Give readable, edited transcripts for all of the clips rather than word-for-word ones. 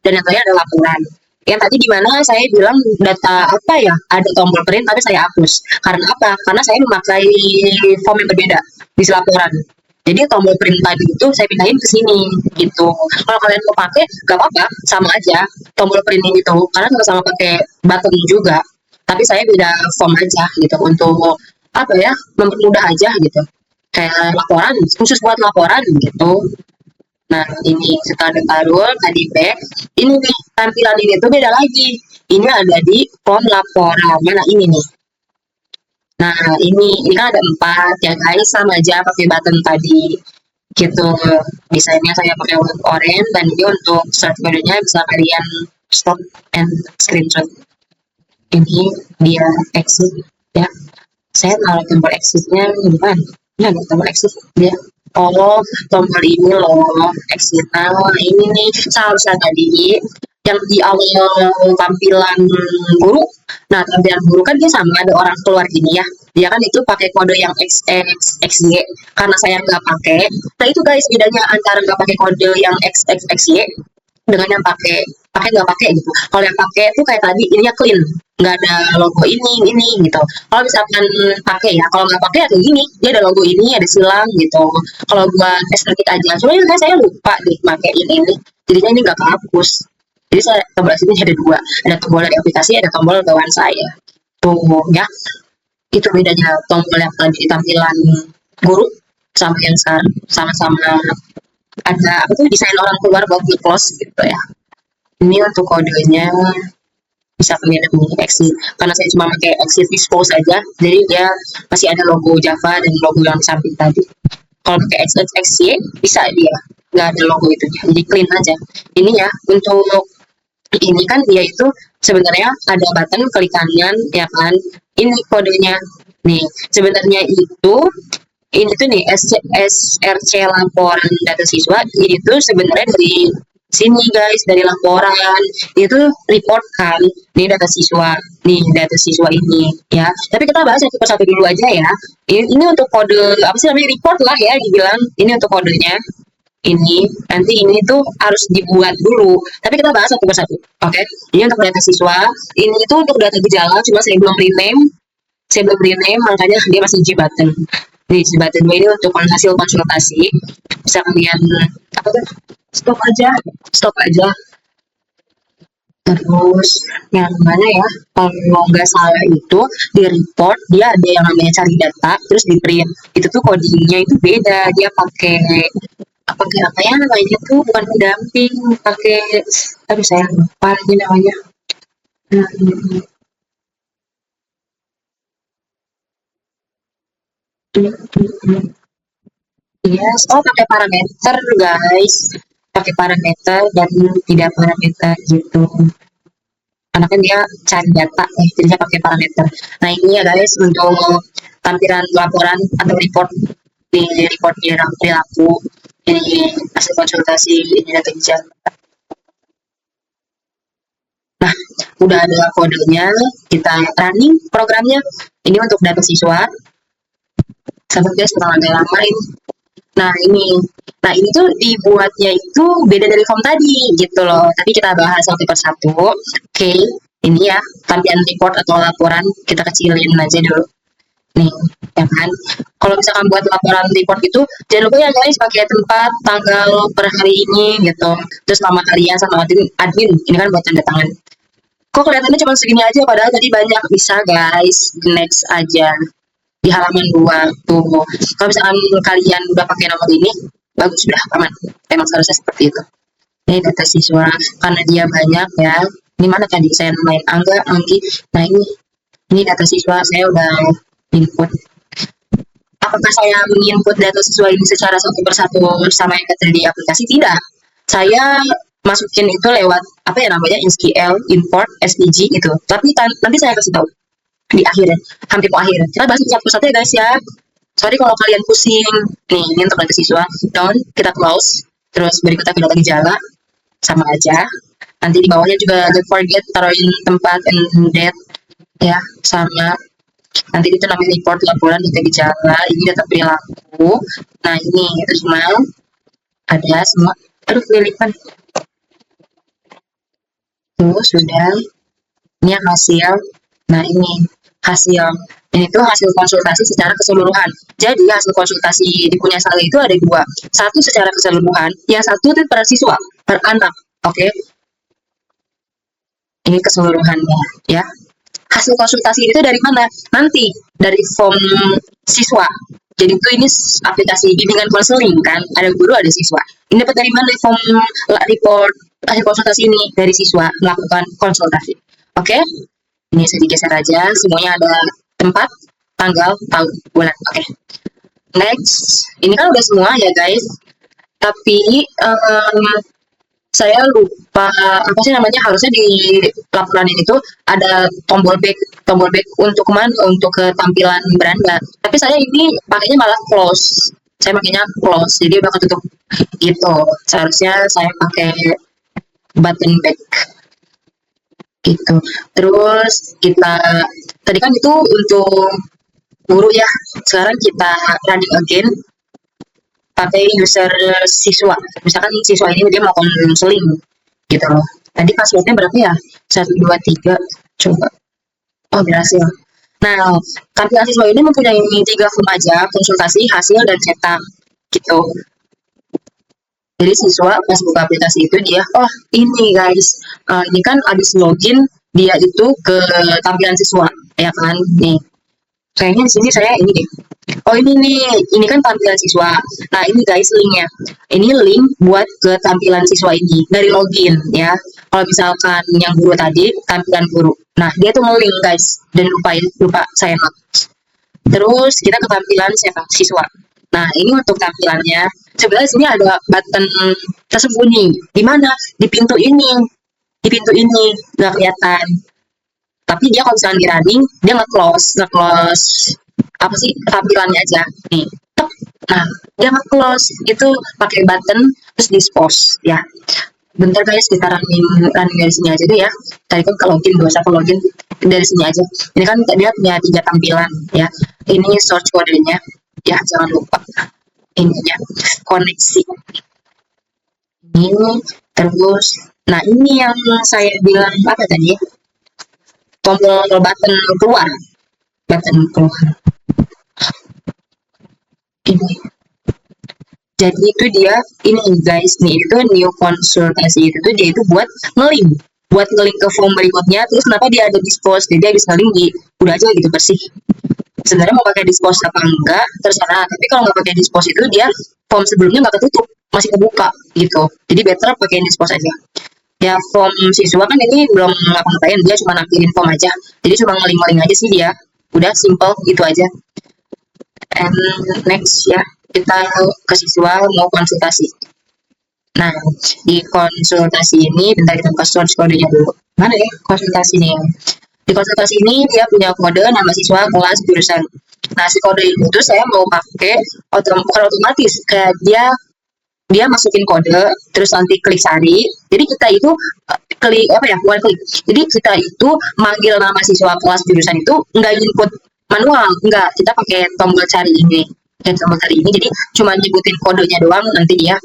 dan yang terakhir adalah laporan. Yang tadi di mana saya bilang data apa ya, ada tombol print tapi saya hapus. Karena apa? Karena saya memakai form yang berbeda di laporan. Jadi tombol print tadi itu saya pindahin ke sini gitu. Kalau kalian mau pakai, gak apa-apa, sama aja tombol print itu, karena sama-sama pakai button juga. Tapi saya beda form aja gitu untuk apa ya, mempermudah aja gitu. Kayak laporan, khusus buat laporan gitu. Nah, ini kita ada taruh tadi back. Ini nih, tampilan ini tuh beda lagi. Ini ada di form laporan. Mana ini nih? Nah, ini kan ada 4 ya guys, sama aja pakai button tadi. Gitu. Desainnya saya pakai warna orange dan ini untuk start kodenya bisa kalian stop and screenshot. Ini dia exit ya. Saya taruh tombol exitnya gimana? Ini ada tombol exit dia. Oh, tombol ini loh, exit. Nah, ini nih seharusnya tadi yang di awal tampilan guru. Nah, tampilan guru kan dia sama ada orang keluar gini ya. Dia kan itu pakai kode yang XXXY. Karena saya nggak pakai. Nah, itu guys bedanya antara nggak pakai kode yang XXXY dengan yang pakai nggak pakai gitu. Kalau yang pakai tuh kayak tadi ininya clean, nggak ada logo ini gitu. Kalau misalkan pakai ya, kalau nggak pakai ya kayak gini, dia ada logo ini, ada silang gitu. Kalau buat estetik aja, cuma ini saya lupa deh pakai ini, jadinya ini nggak kehapus. Jadi saya tombol sini ada 2, ada tombol dari aplikasi, ada tombol bawaan saya. Tuh ya, itu bedanya tombol yang tadi tampilan guru sama yang sekarang sama-sama ada apa tuh desain orang keluar buat di close gitu ya. Ini untuk kodenya bisa kalian hubungi exit karena saya cuma pakai exit expose saja, jadi dia masih ada logo Java dan logo yang samping tadi. Kalau pakai exit XY bisa dia nggak ada logo itu, jadi clean aja. Ini ya untuk ini kan dia itu sebenarnya ada button klik kanan ya kan, ini kodenya nih sebenarnya itu ini tuh nih SRC laporan data siswa ini tuh sebenarnya dari sini guys, dari laporan itu report kan, ini data siswa, nih data siswa ini ya. Tapi kita bahas satu persatu dulu aja ya. Ini untuk kode apa sih namanya, report lah ya dibilang. Ini untuk kodenya. Ini nanti ini tuh harus dibuat dulu. Tapi kita bahas satu persatu. Oke. Ini untuk data siswa. Ini tuh untuk data gejala. Cuma saya belum rename. Saya belum rename, makanya dia masih G button. Nih, G button ini untuk hasil konsultasi. Bisa kalian apa tuh? Stop aja. Terus yang mana ya? Kalau nggak salah itu di report dia ada yang namanya cari data, terus di print. Itu tuh codingnya itu beda. Dia pakai apa ya namanya tuh, bukan pendamping, pakai tapi saya lupa lagi namanya. Hmm, yes, oh pakai parameter guys, pakai parameter dan tidak parameter gitu. Karena kan dia cari data, jadinya pakai parameter. Nah ini ya guys untuk tampilan laporan atau report di report perilaku, ini hasil konsultasi, ini data gejala. Nah, udah ada kodenya, kita running programnya. Ini untuk data siswa. Sampai guys, agak lama ini. Nah ini, tuh dibuatnya itu beda dari form tadi gitu loh. Tapi kita bahas satu persatu. Oke, ini ya tampilan report atau laporan kita kecilin aja dulu. Nih, ya kan. Kalau misalkan buat laporan report itu, jangan lupa ya guys pakai tempat, tanggal per hari ini gitu. Terus nama kalian sama admin. Ini kan buat tanda tangan. Kok kelihatannya cuma segini aja padahal tadi banyak, bisa guys. Next aja di halaman 2 tuh. Kalau misalkan kalian udah pakai nomor ini, bagus, sudah aman. Emang seharusnya seperti itu. Ini data siswa karena dia banyak ya. Ini mana tadi saya main Angga, Anggi. Nah ini data siswa saya udah input. Apakah saya menginput data siswa ini secara satu persatu sama yang terjadi di aplikasi? Tidak. Saya masukin itu lewat apa ya namanya, SQL import SVG gitu. Tapi nanti saya kasih tahu di akhir ya, hampir ke akhir. Kita bahas satu persatu ya guys ya. Sorry kalau kalian pusing. Nih, ini untuk data siswa. Down, kita close. Terus berikutnya ke data gejala. Sama aja. Nanti di bawahnya juga don't forget taruhin tempat and date ya, sama. Nanti itu namanya report laporan data gejala. Ini data perilaku. Nah ini itu semua ada semua. Aduh kelilipan. Tuh, sudah. Ini yang hasil. Nah, ini hasil. Ini tuh hasil konsultasi secara keseluruhan. Jadi hasil konsultasi di punya saya itu ada dua. Satu secara keseluruhan, yang satu itu per siswa, per anak. Oke, ini keseluruhannya ya. Hasil konsultasi itu dari mana? Nanti dari form siswa. Jadi itu ini aplikasi bimbingan konseling kan, ada guru ada siswa. Ini dapat dari mana form report hasil konsultasi ini? Dari siswa melakukan konsultasi. Oke, ini saya digeser aja. Semuanya ada tempat, tanggal, tahun, bulan. Oke. Next, ini kan udah semua ya guys. Tapi saya lupa apa sih namanya, harusnya di laporan ini tuh ada tombol back untuk kemana, untuk ke tampilan beranda, tapi saya ini pakainya malah close, saya pakainya close jadi bakal tutup gitu. Seharusnya saya pakai button back gitu. Terus kita tadi kan itu untuk guru ya, sekarang kita running again pakai user siswa. Misalkan siswa ini dia mau konseling gitu loh. Tadi passwordnya berapa ya? 123. Coba. Oh, berhasil. Nah, tampilan siswa ini mempunyai 3 form aja, konsultasi, hasil, dan cetak gitu. Jadi siswa pas buka aplikasi itu dia, oh ini guys, ini kan abis login dia itu ke tampilan siswa, ya kan? Nih, kayaknya di sini saya ini deh. Oh ini nih, ini kan tampilan siswa. Nah ini guys linknya. Ini link buat ke tampilan siswa ini dari login ya. Kalau misalkan yang guru tadi tampilan guru. Nah dia tuh nge-link guys dan lupa saya not. Terus kita ke tampilan siswa. Nah ini untuk tampilannya. Sebenarnya sini ada button tersembunyi. Di mana? Di pintu ini. Di pintu ini nggak kelihatan. Tapi dia kalau misalnya di running dia nge-close apa sih tampilannya aja nih. Nah dia nge-close itu pakai button terus dispose ya. Bentar guys, kita running dari sini aja deh ya. Tadi kan kalau login, dosa kalau login dari sini aja. Ini kan dia punya 3 tampilan ya. Ini search kodenya ya, jangan lupa ininya koneksi ini. Terus nah ini yang saya bilang apa tadi, tombol button keluar ini. Jadi itu dia ini guys, nih itu new konsultasi itu tuh dia itu buat ngelink ke form berikutnya. Terus kenapa dia ada dispose, jadi dia habis ngelink di udah aja gitu bersih. Sebenarnya mau pakai dispose apa enggak terserah, tapi kalau nggak pakai dispose itu dia form sebelumnya nggak ketutup, masih kebuka gitu. Jadi better pakai dispose aja ya. Form siswa kan ini belum ngapa-ngapain, dia cuma nakilin form aja, jadi cuma ngeling-ngeling aja sih dia, udah simple gitu aja. And next ya, kita ke siswa mau konsultasi. Nah, di konsultasi ini, bentar kita buka source kodenya dulu. Mana ya konsultasi nih? Di konsultasi ini dia punya kode, nama siswa, kelas, jurusan. Nah, si kode itu saya mau pakai bukan otomatis, kayak dia masukin kode, terus nanti klik cari. Jadi kita itu klik apa ya, one klik. Jadi kita itu manggil nama siswa, kelas, jurusan itu nggak input manual, nggak, kita pakai tombol cari ini. Tombol cari ini, jadi cuma nyebutin kodenya doang, nanti dia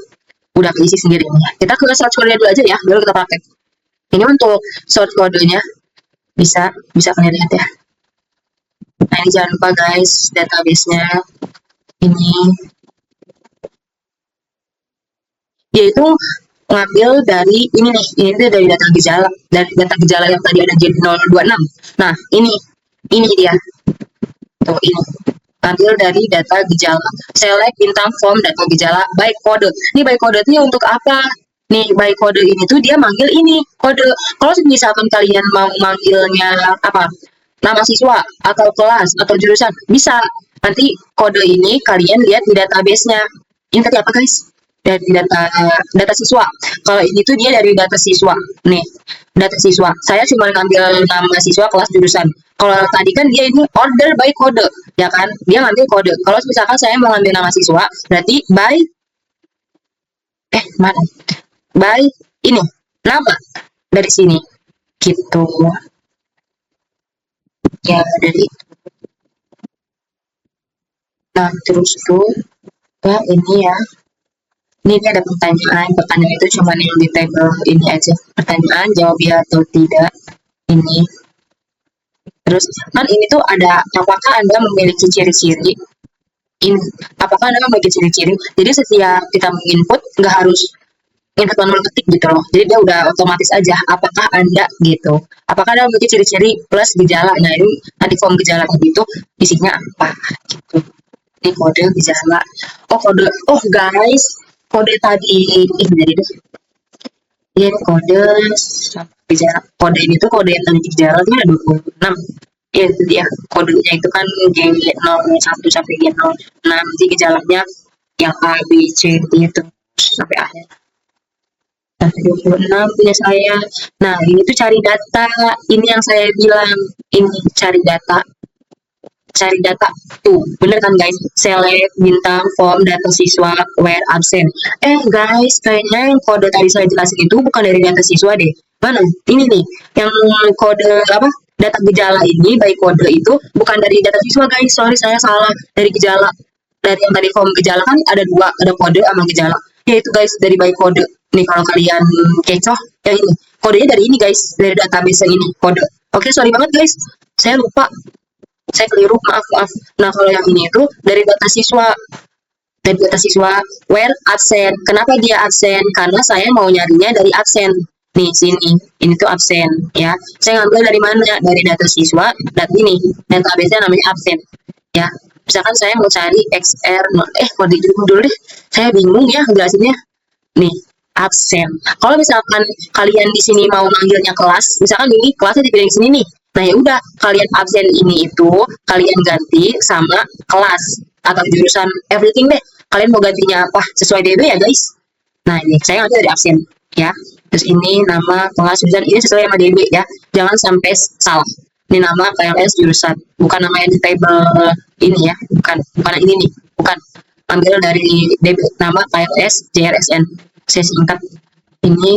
udah keisi sendiri. Kita ke search kodenya dulu aja ya, baru kita praktek. Ini untuk search kodenya bisa bisa kalian lihat ya. Nah ini jangan lupa guys, database-nya ini yaitu ngambil dari ini nih, ini dari data gejala yang tadi ada J026. Nah ini dia tuh, ini ambil dari data gejala, select bintang form data gejala by kode. Ini by kode itu untuk apa? Nih by kode ini tuh dia manggil ini kode. Kalau misalkan kalian mau manggilnya apa, nama siswa atau kelas atau jurusan, bisa. Nanti kode ini kalian lihat di database-nya. Ini tadi apa guys? Dari data siswa. Kalau ini tuh dia dari data siswa. Nih, data siswa. Saya cuma ngambil nama siswa, kelas, jurusan. Kalau tadi kan dia ini order by kode, ya kan? Dia ngambil kode. Kalau misalkan saya mau ngambil nama siswa, berarti by mana? By ini nama dari sini, gitu. Ya dari. Nah terus tuh ya ini ya. Ini ada pertanyaan. Pertanyaan itu cuma yang di table ini aja. Pertanyaan jawab ya atau tidak. Ini. Terus kan ini tuh ada apakah Anda memiliki ciri-ciri ini apakah Anda memiliki ciri-ciri. Jadi setiap kita menginput nggak harus input manual ketik gitu loh. Jadi dia udah otomatis aja apakah Anda gitu. Apakah Anda memiliki ciri-ciri plus gejala. Nah, ini tadi form gejala itu isinya apa gitu. Ini kode gejala. Oh, kode. Oh, guys. Kode tadi ini jadi deh. Iya, kode gejala. Kode ini tuh kode yang tadi gejala tuh ada 26. Ya, itu dia. Kodenya itu kan G01 sampai G06. Jadi gejalanya yang A, B, C gitu sampai akhir. Sampai 26 punya saya. Nah, ini tuh cari data. Ini yang saya bilang. Ini cari data. Cari data. Tuh, bener kan guys? Select, bintang, form, data siswa, where, absen. Guys, kayaknya yang kode tadi saya jelasin itu bukan dari data siswa deh. Mana? Ini nih. Yang kode apa? Data gejala ini, by kode itu bukan dari data siswa guys. Sorry, saya salah. Dari gejala. Dari yang tadi form gejala kan ada dua. Ada kode sama gejala. Ya itu guys, dari by kode. Nih kalau kalian kecoh, yang ini. Kodenya dari ini guys. Dari database yang ini. Kode. Oke, sorry banget guys. Saya lupa. Saya keliru, maaf. Nah, kalau yang ini itu dari data siswa. Dari data siswa, where absen. Kenapa dia absen? Karena saya mau nyarinya dari absen. Nih, sini. Ini tuh absen, ya. Saya ngambil dari mana? Dari data siswa, dan ini. Database-nya namanya absen, ya. Misalkan saya mau cari XR, kode dulu deh. Saya bingung ya jelasinnya. Nih, absen. Kalau misalkan kalian di sini mau manggilnya kelas, misalkan ini kelasnya dipilih sini nih. Nah, ya udah, kalian absen ini itu kalian ganti sama kelas atau jurusan everything deh. Kalian mau gantinya apa? Sesuai DB ya, guys. Nah, ini saya ngambil dari absen, ya. Terus ini nama kelas jurusan ini sesuai sama DB ya. Jangan sampai salah. Ini nama KLS jurusan, bukan nama yang di table ini ya. Bukan ini nih, bukan. Ambil dari DB nama KLS JRSN. Saya singkat ini.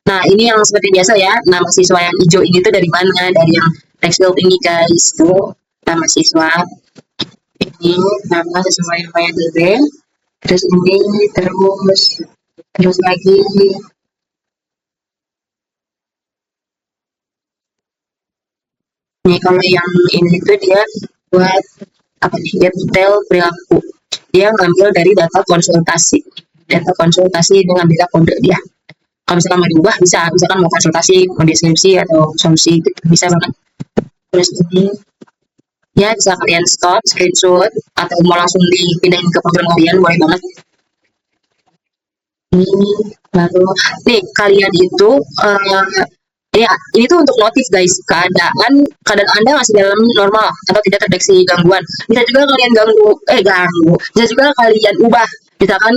Nah, ini yang seperti biasa ya, nama siswa yang hijau ini tuh dari mana? Dari yang tekstil ini guys, tuh nama siswa. Ini nama sesuai dengan DB. Terus ini terus lagi. Nih kalau yang ini tuh dia buat apa nih? Dia detail perilaku. Dia ngambil dari data konsultasi. Data konsultasi dengan data kode dia. Kalau misalkan mau diubah bisa, misalkan mau konsultasi, mau deskripsi atau solusi gitu, bisa banget. Terus ini ya bisa kalian stop, screenshot atau mau langsung dipindahin ke program kalian boleh banget. Ini lalu nih kalian itu ya ini tuh untuk notif guys keadaan Anda masih dalam normal atau tidak terdeteksi gangguan. Bisa juga kalian ganggu bisa juga kalian ubah misalkan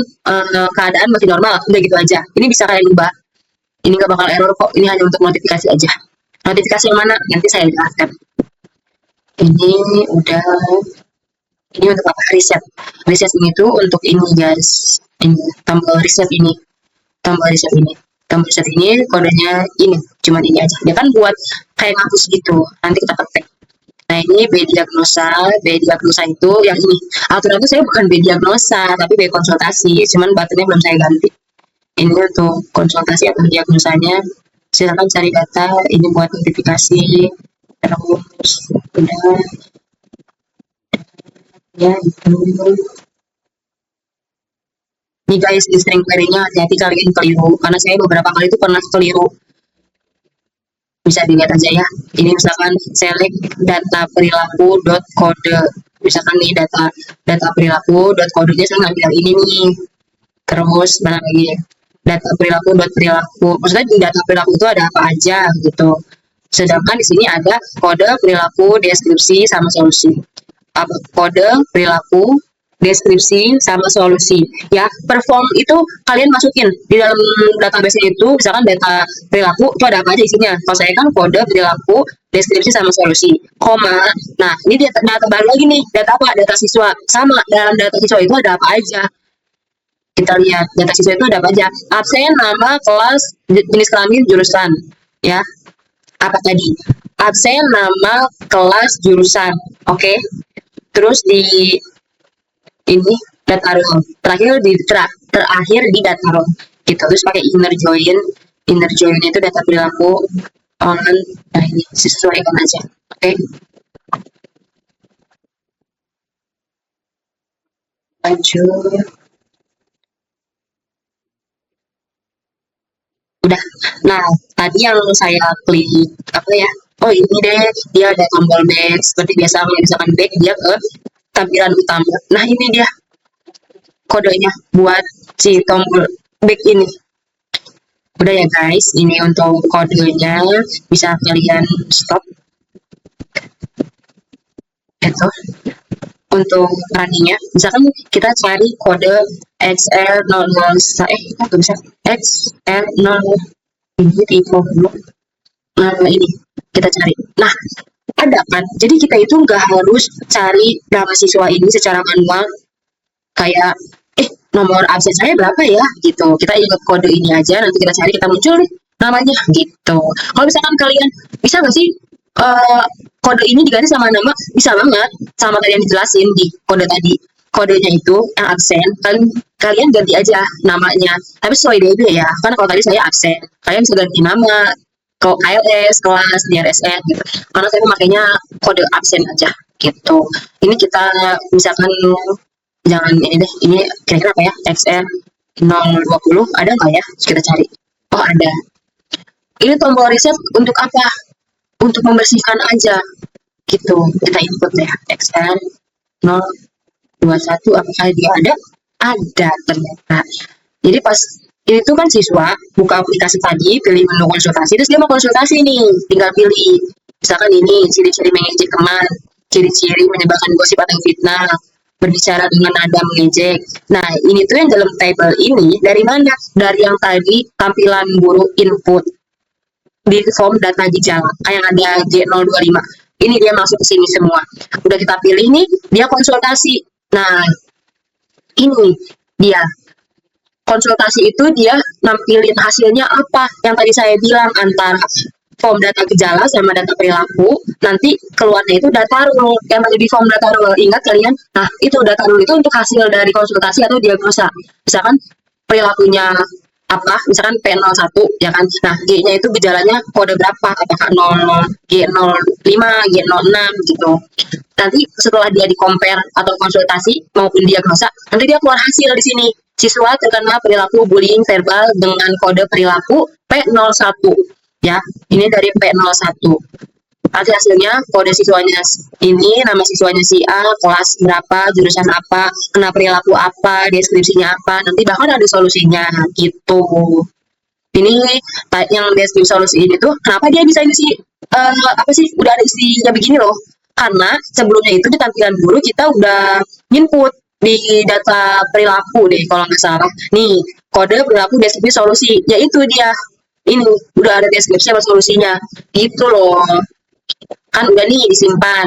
keadaan masih normal udah gitu aja, ini bisa kalian ubah, ini nggak bakal error kok, ini hanya untuk notifikasi aja. Notifikasi yang mana nanti saya jelaskan. Ini udah, ini untuk apa? Riset ini tuh untuk ini guys, ini tombol riset ini kodenya ini cuman ini aja, dia kan buat kayak ngapus gitu, nanti kita ketik. Nah, ini B diagnosa itu yang ini aturan itu saya bukan B diagnosa tapi B konsultasi, cuman buttonnya belum saya ganti. Ini untuk konsultasi atau diagnosanya, silakan cari data, ini buat notifikasi. Terus udah ya itu. Nih guys, di string query-nya hati-hati kalian keliru, karena saya beberapa kali itu pernah keliru. Bisa dilihat aja ya. Ini misalkan select data perilaku dot kode. Misalkan nih data perilaku dot kodenya saya ngambil ini nih. Terus mana lagi? Data perilaku dot perilaku. Maksudnya di data perilaku itu ada apa aja gitu. Sedangkan di sini ada kode perilaku, deskripsi sama solusi. Kode perilaku, deskripsi sama solusi ya. Perform itu kalian masukin di dalam database itu, misalkan data perilaku itu ada apa aja isinya. Kalau saya kan kode perilaku, deskripsi sama solusi, koma. Nah, ini data baru lagi nih, data apa? Data siswa. Sama, dalam data siswa itu ada apa aja, kita lihat data siswa itu ada apa aja. Absen, nama, kelas, jenis kelamin, jurusan ya. Apa tadi? Absen, nama, kelas, jurusan. Oke. Terus di ini data row, terakhir di track terakhir di data row gitu. Terus pakai inner join itu data perilaku online. Nah ini sesuaikan aja. Oke, lanjut. Udah. Nah, tadi yang saya klik apa ya? Oh ini deh, dia ada tombol back seperti biasa. Kalau misalkan back dia ke tampilan utama. Nah ini dia kodenya buat si tombol back ini. Udah ya guys, ini untuk kodenya, bisa kalian stop. Itu untuk runningnya, misalkan kita cari kode XL00, apa bisa XL0, ini tipe dulu. Nah ini kita cari. Nah ada kan, jadi kita itu nggak harus cari nama siswa ini secara manual, kayak nomor absen saya berapa ya gitu, kita ingat kode ini aja, nanti kita cari, kita muncul nih namanya gitu. Kalau misalkan kalian bisa nggak sih kode ini diganti sama nama, bisa banget, sama kalian dijelasin di kode tadi, kodenya itu yang absen kalian ganti aja namanya, tapi sesuai DB ya, kan kalau tadi saya absen, kalian bisa ganti nama ke KLS, kelas, di RSN gitu. Karena saya memakainya kode absen aja gitu. Ini kita misalkan jangan ini deh, ini kira-kira apa ya, XR 020 ada nggak ya, terus kita cari, oh ada. Ini tombol reset untuk apa, untuk membersihkan aja gitu, kita input ya XR 021, apakah dia ada ternyata. Jadi pas ini tuh kan siswa buka aplikasi tadi, pilih menu konsultasi, terus dia mau konsultasi nih, tinggal pilih misalkan ini ciri-ciri mengejek teman, ciri-ciri menyebarkan gosip atau fitnah, berbicara dengan nada mengejek. Nah, ini tuh yang dalam table ini dari mana? Dari yang tadi tampilan guru input di form data gejala yang ada G025. Ini dia masuk ke sini semua. Udah kita pilih nih, dia konsultasi. Nah, ini dia konsultasi itu dia nampilin hasilnya apa, yang tadi saya bilang antara form data gejala sama data perilaku, nanti keluarnya itu data rule yang ada di form data rule, ingat kalian. Nah itu data rule itu untuk hasil dari konsultasi atau diagnosa, misalkan perilakunya apa, misalkan P01 ya kan, nah G-nya itu gejalanya kode berapa, apakah 0, G05, G06 gitu. Nanti setelah dia di compare atau konsultasi maupun diagnosa, nanti dia keluar hasil di sini, siswa terkena perilaku bullying verbal dengan kode perilaku P01 ya, ini dari P01. Nanti hasilnya kode siswanya ini, nama siswanya si A, kelas berapa, jurusan apa, kena perilaku apa, deskripsinya apa, nanti bahkan ada solusinya gitu. Ini yang deskripsi solusi ini tuh kenapa dia bisa isi apa sih, udah ada isinya begini loh, karena sebelumnya itu di tampilan guru kita udah input di data perilaku deh kalau nggak salah, nih kode perilaku deskripsi solusi, yaitu dia ini udah ada deskripsi sama solusinya gitu loh, kan udah nih disimpan,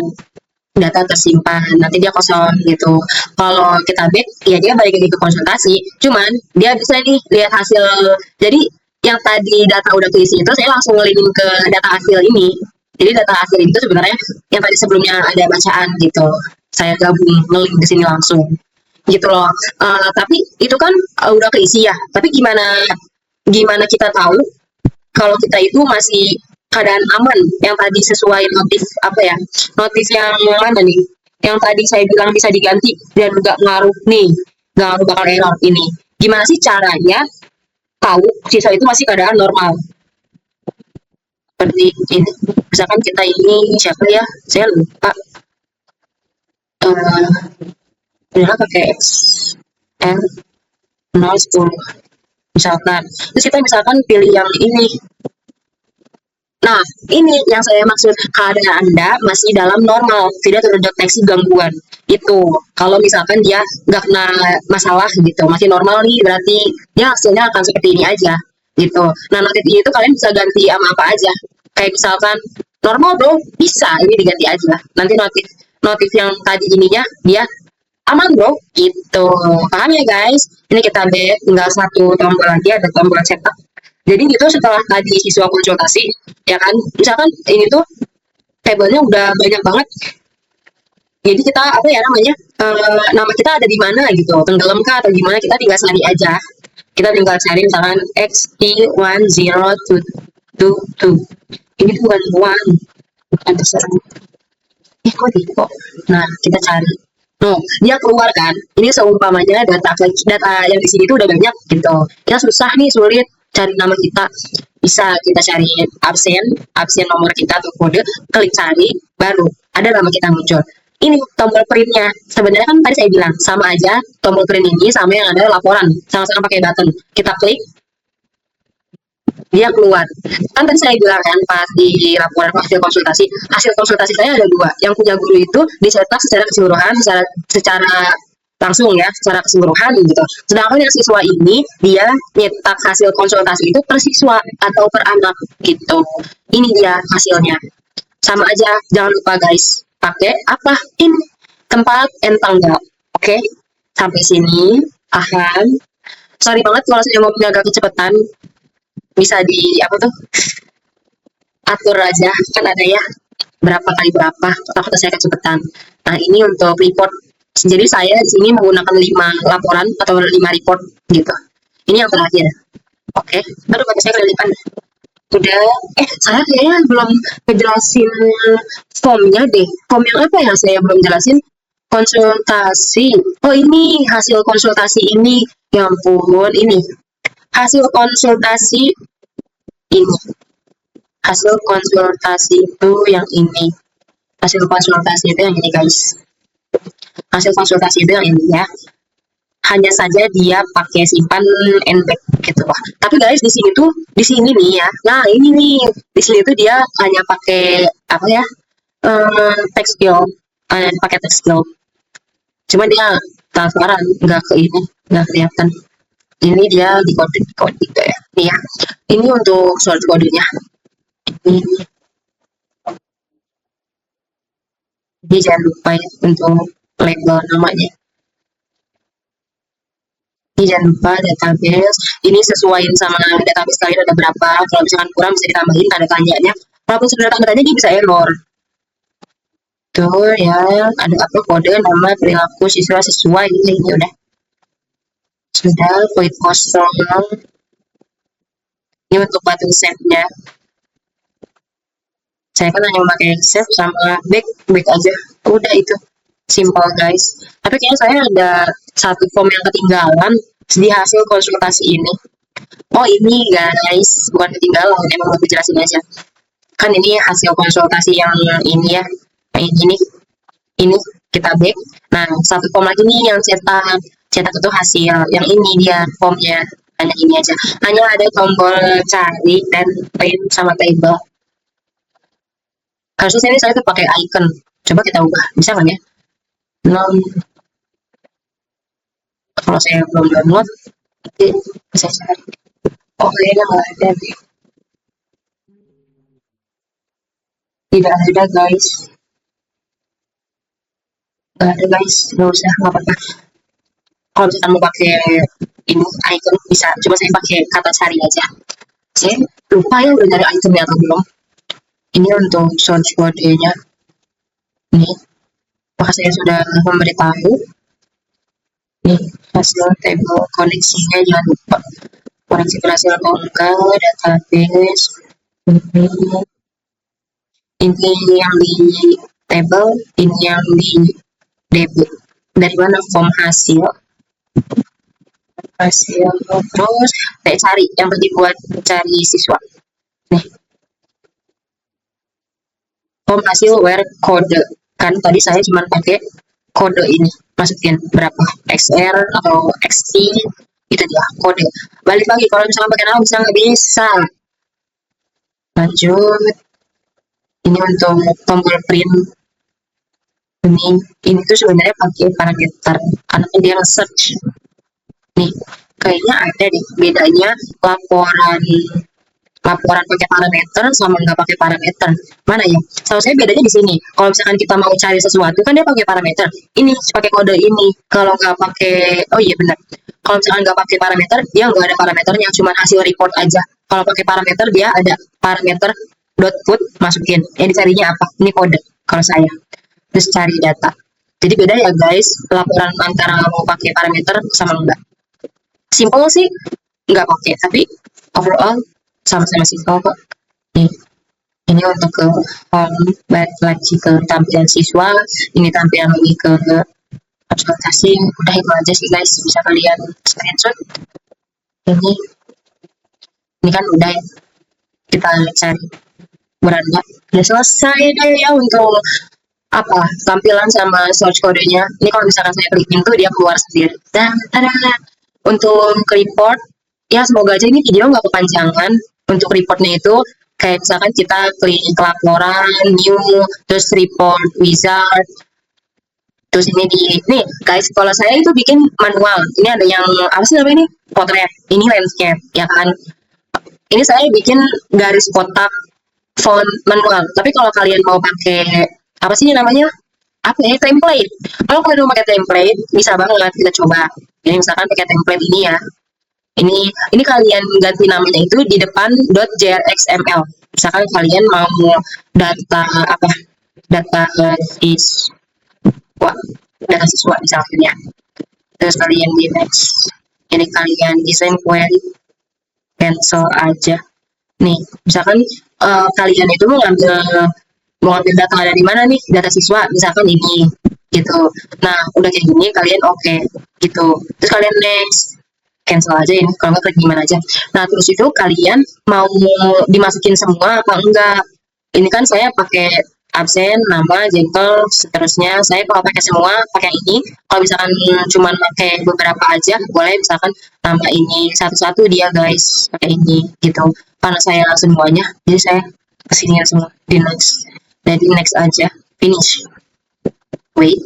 data tersimpan, nanti dia kosong gitu. Kalau kita back ya dia balik lagi ke konsultasi, cuman dia bisa nih lihat hasil. Jadi yang tadi data udah keisi itu saya langsung ngelinkin ke data hasil ini, jadi data hasil itu sebenarnya yang tadi sebelumnya ada bacaan gitu, saya gabung ngelink ke sini langsung gitu loh. Tapi itu kan udah keisi ya, tapi gimana kita tahu kalau kita itu masih keadaan aman, yang tadi sesuai notif apa ya, notif yang mana nih, yang tadi saya bilang bisa diganti dan nggak ngaruh nih, nggak ngaruh bakal error ini. Gimana sih caranya tahu siswa itu masih keadaan normal, seperti ini. Misalkan kita ini siapa ya, saya lupa, misalkan pakai X N 010 misalkan, terus kita misalkan pilih yang ini. Nah, ini yang saya maksud, keadaan Anda masih dalam normal, tidak terdeteksi gangguan. Itu, kalau misalkan dia nggak kena masalah gitu, masih normal nih, berarti ya hasilnya akan seperti ini aja, gitu. Nah, notif ini itu kalian bisa ganti sama apa aja. Kayak misalkan, normal bro, bisa, ini diganti aja. Nanti notif yang tadi ininya, dia aman bro, gitu. Paham ya guys? Ini kita tinggal satu tombol lagi, ada tombol cetak. Jadi itu setelah tadi siswa konsultasi, ya kan, misalkan ini tuh tabelnya udah banyak banget, Jadi kita apa ya namanya, nama kita ada di mana gitu, tenggelam kah atau gimana, kita tinggal cari aja. Kita tinggal cari misalkan XT1022. Ini tuh bukan one, bukan terserah. Kok Diko? Nah, kita cari. No, dia keluar kan. Ini seumpamanya data yang di sini tuh udah banyak gitu. Ya susah nih, sulit cari nama kita. Bisa kita cari absen, absen nomor kita atau kode, klik cari, baru ada nama kita muncul. Ini tombol printnya. Sebenarnya kan tadi saya bilang sama aja tombol print ini sama yang ada laporan, sama-sama pakai button. Kita klik, dia keluar. Kan tadi saya bilang kan pas di laporan hasil konsultasi saya ada dua. Yang punya guru itu dicetak secara keseluruhan, secara langsung ya, secara keseluruhan gitu. Sedangkan yang siswa ini dia nyetak hasil konsultasi itu per siswa atau per anak gitu. Ini dia hasilnya. Sama aja, jangan lupa guys, pakai apa? Ini tempat and tanggal. Oke, sampai sini paham. Sorry banget kalau saya ngomongnya agak kecepatan, bisa di apa tuh, atur aja, kan ada ya berapa kali berapa, takut saya kecepatan. Nah ini untuk report, jadi saya di sini menggunakan 5 laporan atau 5 report gitu. Ini yang terakhir. Oke, baru pakai saya kelilipan. Udah, saya kayaknya belum ngejelasin formnya deh. Form yang apa ya saya belum jelasin? Konsultasi. Oh ini hasil konsultasi ini. Ya ampun, ini hasil konsultasi ini. Hasil konsultasi itu yang ini. Hasil konsultasi itu yang ini guys. Hasil konsultasi itu yang ini ya. Hanya saja dia pakai simpan and back gitu loh. Tapi guys di sini nih ya. Nah ini nih di sini tuh dia hanya pakai apa ya? Text fill, pakai text fill. Cuma dia transparan, nggak ke ini, nggak kelihatan. Ini dia di kode gitu ya. Nih ya. Ini untuk source kodenya. Ini jangan lupa ya untuk label namanya. Ini jangan lupa database. Ini sesuaiin sama database kalian ada berapa. Kalau misalkan kurang bisa ditambahin tanda tanyanya. Walaupun sudah tanda tanya dia bisa error. Tuh ya, ada apa kode nama perilaku siswa sesuai ini udah. Sudah void kosong. Ini untuk button save-nya. Saya kan hanya memakai save sama back aja. Udah itu. Simple guys. Tapi kayaknya saya ada satu form yang ketinggalan di hasil konsultasi ini. Oh ini guys, bukan ketinggalan, emang mau jelasin aja. Kan ini hasil konsultasi yang ini ya, kayak gini. Ini kita back. Nah satu form lagi nih yang cetak itu hasil. Yang ini dia formnya, hanya ini aja. Hanya ada tombol cari dan print sama table. Harusnya saya tuh pakai icon. Coba kita ubah, bisa kan ya? Kalau saya belum download nanti bisa cari. Oh kayaknya nggak ada deh. Tidak ada guys, nggak ada guys, nggak usah, nggak apa-apa. Kalau misalkan mau pakai ini icon bisa, coba saya pakai kata cari aja. Saya lupa ya udah nyari itemnya atau belum. Ini untuk source kodenya. Nih, maka saya sudah memberitahu. Nih hasil table koneksinya, jangan lupa koneksi berhasil atau enggak, database ini yang di table, ini yang di DB. Dari mana form hasil terus saya cari yang penting buat cari siswa. Nih form hasil where kode, kan tadi saya cuma pakai kode ini, masukin berapa XR atau XT, itu dia kode. Balik lagi kalau misalnya pakai nama bisa nggak bisa. Lanjut, ini untuk tombol print. Ini tuh sebenarnya pakai parameter, karena dia nge-search. Nih kayaknya ada deh bedanya laporan pakai parameter sama nggak pakai parameter. Mana ya? Kalau saya bedanya di sini. Kalau misalkan kita mau cari sesuatu kan dia pakai parameter. Ini pakai kode ini. Kalau nggak pakai, oh iya benar. Kalau misalkan nggak pakai parameter, dia nggak ada parameternya, cuma hasil report aja. Kalau pakai parameter dia ada parameter dot put, masukin. Yang dicarinya apa? Ini kode. Kalau saya terus cari data. Jadi beda ya guys, laporan antara mau pakai parameter sama enggak. Simple sih, nggak pakai, tapi overall sama-sama simple kok. Nih, ini untuk ke home, balik lagi ke tampilan siswa, ini tampilan lagi ke observasi. Udah itu aja sih guys, bisa kalian screenshot. Ini kan udah ya, kita cari beranda. Udah selesai deh ya untuk apa tampilan sama source kodenya. Ini kalau misalkan saya klik pintu dia keluar sendiri. Dan ada untuk report ya, semoga aja ini video nggak kepanjangan. Untuk reportnya itu kayak misalkan kita klik laporan new, terus report wizard, terus ini di nih guys, kalau saya itu bikin manual. Ini ada yang apa sih namanya ini, potret, ini landscape ya kan. Ini saya bikin garis kotak font manual. Tapi kalau kalian mau pakai apa sih namanya, apa ya, template. Kalau kalian mau pakai template bisa banget, kita coba. Ini misalkan pakai template ini ya. Ini kalian ganti namanya itu di depan .jrxml. Misalkan kalian mau data apa, data siswa, data siswa misalnya. Terus kalian di next. Ini kalian desain query, cancel aja. Nih, misalkan kalian itu mau ngambil data dari mana nih, data siswa, misalkan ini, gitu. Nah, udah kayak gini, kalian oke, gitu. Terus kalian next, cancel aja ini, kalau nggak klik gimana aja. Nah, terus itu kalian mau dimasukin semua apa enggak? Ini kan saya pakai absen, nama, jengkel, seterusnya. Saya kalau pakai semua, pakai ini. Kalau misalkan cuma pakai beberapa aja, boleh misalkan nama ini satu-satu dia guys, pakai ini, gitu. Karena saya semuanya, jadi saya kesini semua di next. Jadi next aja, finish. Wait.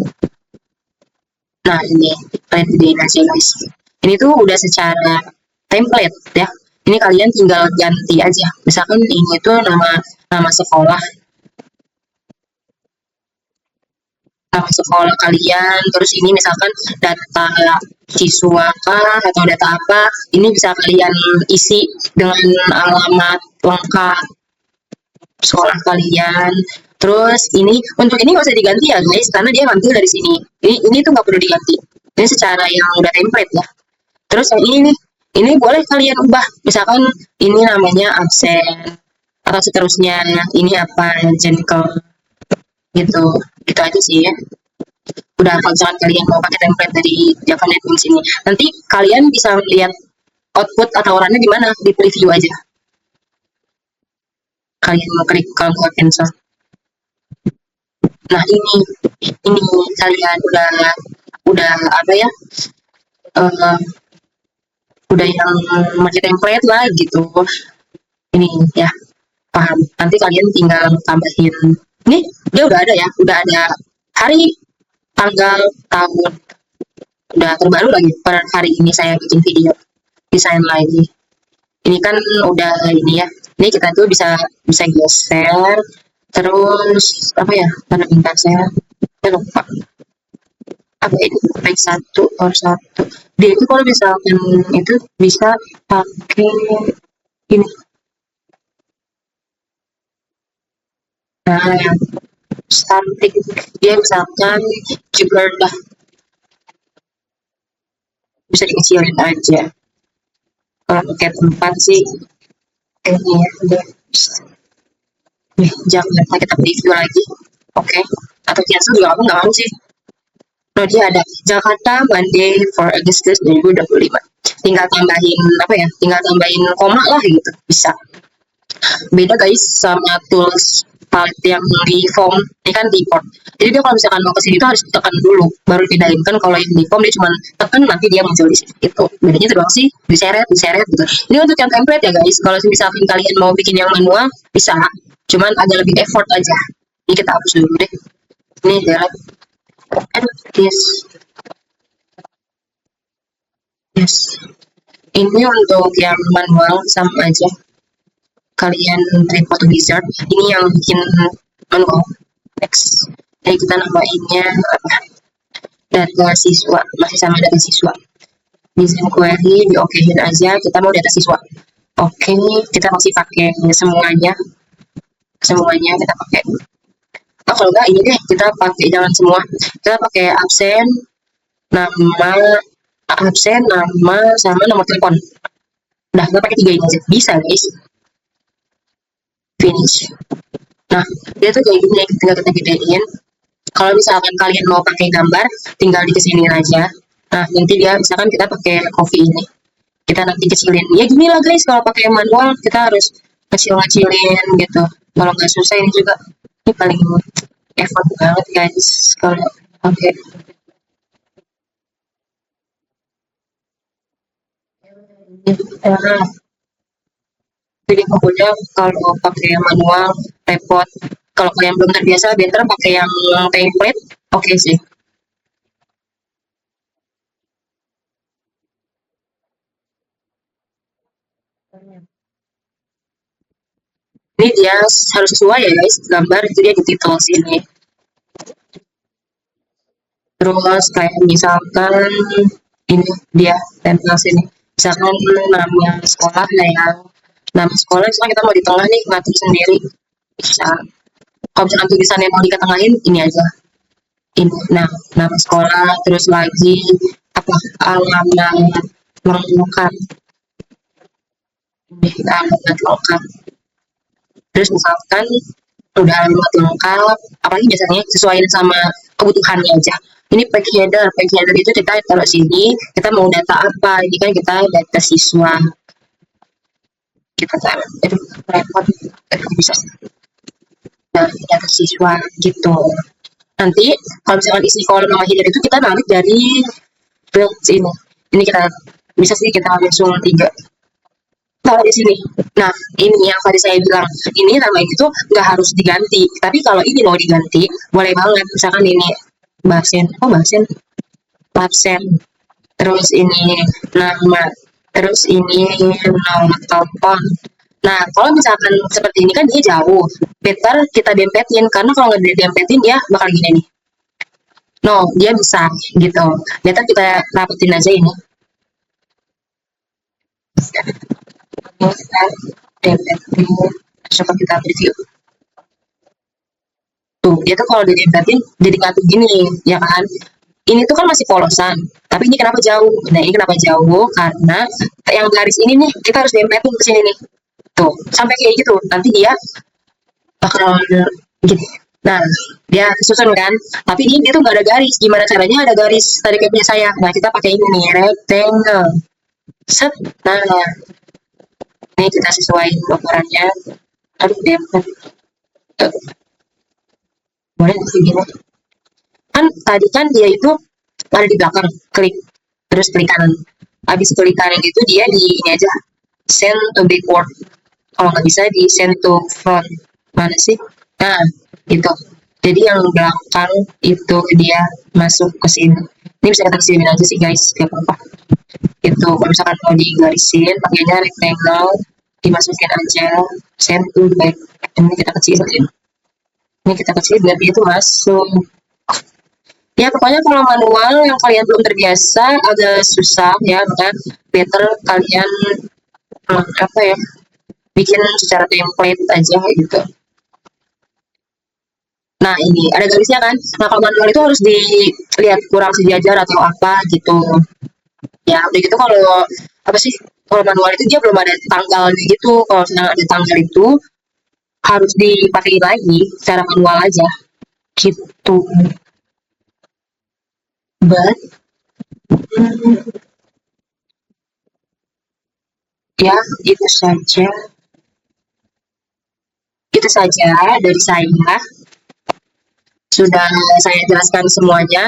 Nah ini kalian gedein aja guys. Ini tuh udah secara template ya. Ini kalian tinggal ganti aja. Misalkan ini tuh nama sekolah, nama sekolah kalian. Terus ini misalkan data siswa kah atau data apa. Ini bisa kalian isi dengan alamat lengkap sekolah kalian. Terus ini untuk ini nggak usah diganti ya guys, karena dia ngambil dari sini. Ini tuh nggak perlu diganti. Ini secara yang udah template ya. Terus yang ini boleh kalian ubah. Misalkan ini namanya absen atau seterusnya. Ini apa, jengkel gitu. Gitu aja sih ya. Udah, kalau misalkan kalian mau pakai template dari Java Netbeans ini, nanti kalian bisa lihat output atau warnanya gimana di preview aja. Kalian mau klik kalau cancel. Nah ini kalian udah apa ya, udah yang pakai template lah gitu. Ini ya, paham. Nanti kalian tinggal tambahin. Nih dia udah ada ya, udah ada hari, tanggal, tahun, udah terbaru lagi per hari ini saya bikin video desain lagi. Ini kan udah ini ya. Ini kita tuh bisa geser. Terus apa ya? Bentar saya lupa. Apa ini? Baik satu or satu. Dia itu kalau misalkan itu bisa pakai ini. Nah, static dia misalkan juga dah bisa dikecilin aja. Kalau pakai tempat sih ini ya udah. Nih, jangan kita preview lagi. Oke. Atau cancel juga aku nggak mau sih. Nah, dia ada Jakarta Monday for Agustus 2025. Tinggal tambahin apa ya? Tinggal tambahin koma lah gitu. Bisa. Beda guys sama tools palette yang di form. Ini kan di form. Jadi dia kalau misalkan mau ke sini tuh harus tekan dulu baru dibedain. Kan kalau yang di form dia cuma tekan nanti dia muncul di sini gitu. Bedanya itu doang sih, diseret gitu. Ini untuk yang template ya guys. Kalau misalkan kalian mau bikin yang manual bisa, cuman agak lebih effort aja. Ini kita hapus dulu deh. Ini delete. Yes. Ini untuk yang manual sama aja. Kalian report wizard. Ini yang bikin manual. Next. Jadi kita namainnya apa? Data siswa. Masih sama data siswa. Desain query diokein aja. Kita mau data siswa. Oke, kita masih pakai semuanya. Semuanya kita pakai. Oh, kalau enggak ini deh, kita pakai jangan semua. Kita pakai nama, nama, sama nomor telepon. Udah, kita pakai 3 ini aja. Bisa, guys. Finish. Nah, dia tuh kayak gini, tinggal kita gedein. Kalau misalkan kalian mau pakai gambar, tinggal dikesinin aja. Nah, nanti dia misalkan kita pakai coffee ini. Kita nanti kecilin. Ya gini lah guys, kalau pakai manual kita harus kecil-kecilin gitu. Kalau nggak susah ini juga. Ini paling effort banget guys. Kalau pakai. Nah, jadi pokoknya kalau pakai manual repot. Kalau kalian belum terbiasa, better pakai yang template. Oke sih. Ini dia harus sesuai ya guys, gambar itu dia di titel sini. Terus kayak misalkan ini dia tempel sini. Misalkan nama sekolah, nah yang nama sekolah misalkan kita mau di tengah nih ngatur sendiri. Bisa. Kalau misalkan tulisannya mau diketengahin, ini aja. Ini, nah, nama sekolah, terus lagi apa alamat lengkap. Ini alamat lengkap. Terus misalkan udah alamat lengkap, apalagi biasanya sesuaiin sama kebutuhannya aja. Ini page header itu kita taruh sini, kita mau data apa, ini kan kita data siswa. Kita taruh, repot, bisa. Nah, data siswa gitu. Nanti kalau misalkan isi kolom nama header itu kita narik dari fields ini. Ini kita bisa sih kita langsung 3 taruh di sini. Nah, ini yang tadi saya bilang, ini nama itu nggak harus diganti. Tapi kalau ini mau diganti, boleh banget. Misalkan ini Basen, absen. Terus ini nama, terus ini nomor telepon. Nah, kalau misalkan seperti ini kan dia jauh, better kita dempetin karena kalau nggak dempetin dia bakal gini nih. No, dia bisa gitu. Better kita rapetin aja ini. Dempetin. Coba kita review. Tuh, dia tuh kalau didempetin jadi ngatu gini, ya kan? Ini tuh kan masih polosan, tapi ini kenapa jauh? Nah, ini kenapa jauh? Karena yang garis ini nih, kita harus dempetin ke sini nih. Tuh, sampai kayak gitu. Nanti dia bakal gini. Nah, dia kesusun kan. Tapi ini dia tuh nggak ada garis. Gimana caranya ada garis? Tadi kayak punya saya. Nah, kita pakai ini nih, rectangle. Set. Nah, ini kita sesuaiin ukurannya. Aduh, dempet. Boleh nggak sih gini? Kan tadi kan dia itu ada di belakang, klik. Terus klik kanan. Habis klik kanan itu dia di ini aja. Send to backward. Kalau nggak bisa di send to front. Mana sih? Nah, gitu. Jadi yang belakang itu dia masuk ke sini. Ini bisa kita kecilin aja sih guys, gak apa-apa. Itu kalau misalkan mau digarisin, pakainya rectangle, dimasukin aja, send to back. Ini kita kecilin. Ini kita kecilin biar dia itu masuk. Ya pokoknya kalau manual yang kalian belum terbiasa agak susah ya, maka better kalian apa ya, bikin secara template aja gitu. Nah ini ada garisnya kan. Nah kalau manual itu harus dilihat kurang sejajar atau apa gitu. Ya udah gitu kalau apa sih, kalau manual itu dia belum ada tanggalnya gitu. Kalau sedang ada tanggal itu harus dipakai lagi secara manual aja gitu. But ya itu saja dari saya. Sudah saya jelaskan semuanya.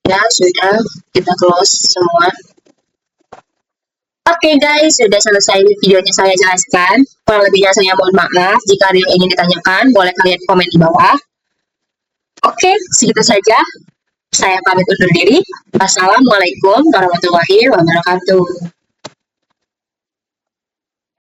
Ya, sudah kita close semua. Oke guys, sudah selesai videonya saya jelaskan. Kurang lebihnya saya mohon maaf. Jika ada yang ingin ditanyakan, boleh kalian komen di bawah. Oke, segitu saja. Saya pamit undur diri. Wassalamualaikum warahmatullahi wabarakatuh.